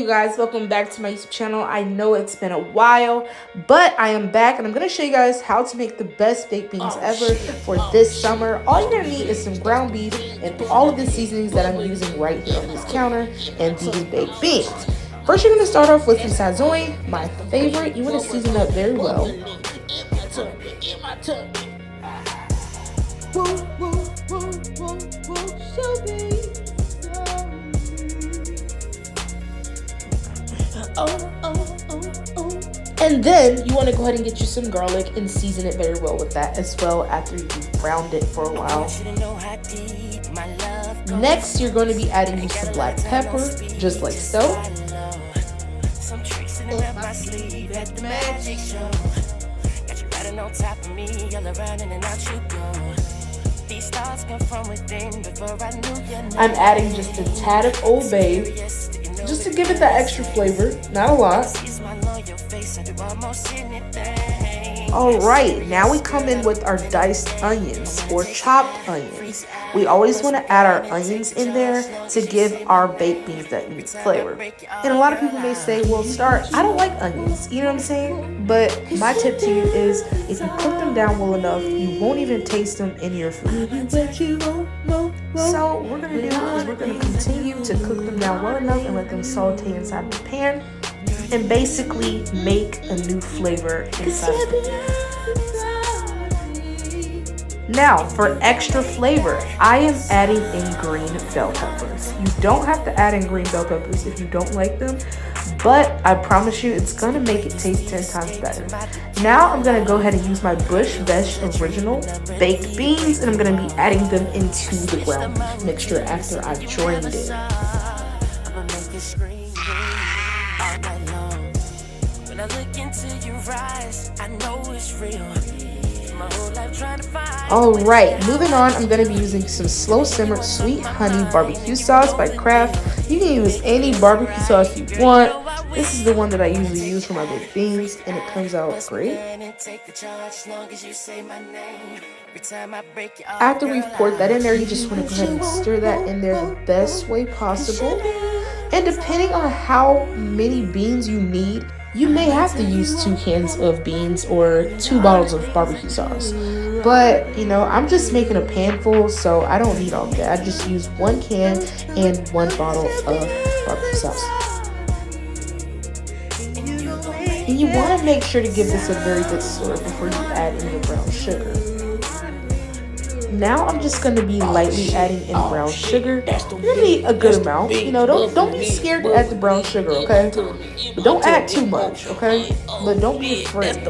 you guys? Welcome back to my YouTube channel. I know it's been a while, but I am back and I'm going to show you guys how to make the best baked beans ever for this summer. All you're going to need is some ground beef and all of the seasonings that I'm using right here on this counter and these baked beans. First, you're going to start off with some sazon, my favorite. You want to season up very well. And then you want to go ahead and get you some garlic and season it very well with that as well after you've browned it for a while. Next, you're going to be adding you some black pepper, just like so. I'm adding just a tad of Old Bay, just to give it that extra flavor, not a lot. Alright, now we come in with our diced onions or chopped onions. We always want to add our onions in there to give our baked beans that unique flavor. And a lot of people may say, well, Star, I don't like onions, you know what I'm saying? But my tip to you is, if you cook them down well enough, you won't even taste them in your food. So what we're going to do is we're going to continue to cook them down well enough and let them saute inside the pan and basically make a new flavor inside of it. Now, for extra flavor, I am adding in green bell peppers. You don't have to add in green bell peppers if you don't like them, but I promise you it's going to make it taste 10 times better. Now I'm going to go ahead and use my Bush Vesh Original baked beans, and I'm going to be adding them into the ground beef mixture after I've drained it. Alright, moving on, I'm going to be using some slow simmered sweet honey barbecue sauce by Kraft. You can use any barbecue sauce you want. This is the one that I usually use for my baked beans, and it comes out great. After we've poured that in there, you just want to go ahead and stir that in there the best way possible. And depending on how many beans you need, you may have to use 2 cans of beans or 2 bottles of barbecue sauce. But, you know, I'm just making a pan full, so I don't need all of that. I just use 1 can and 1 bottle of barbecue sauce. And you want to make sure to give this a very good stir before you add in your brown sugar. Now I'm just going to be lightly adding in brown sugar. You're going to need a good amount. You know, don't be scared to add the brown sugar, okay? But don't add too much, okay? But don't be afraid.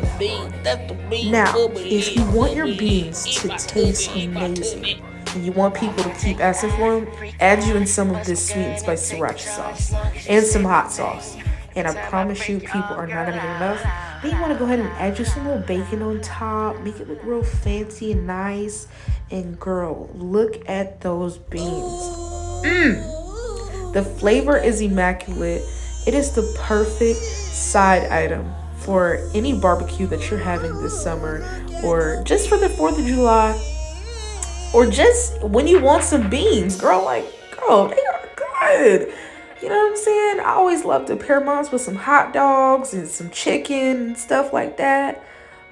Now, if you want your beans to taste amazing and you want people to keep asking for them, add you in some of this sweet and spicy sriracha sauce and some hot sauce. And I promise you, people are not going to get enough. Then you want to go ahead and add just a little bacon on top. Make it look real fancy and nice. And girl, look at those beans. The flavor is immaculate. It is the perfect side item for any barbecue that you're having this summer, or just for the 4th of July, or just when you want some beans. Girl, they are good. You know what I'm saying? I always love to pair mine with some hot dogs and some chicken and stuff like that.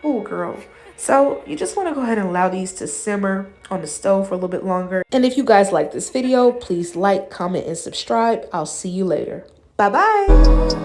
Oh, girl. So you just want to go ahead and allow these to simmer on the stove for a little bit longer. And if you guys like this video, please like, comment, and subscribe. I'll see you later. Bye-bye.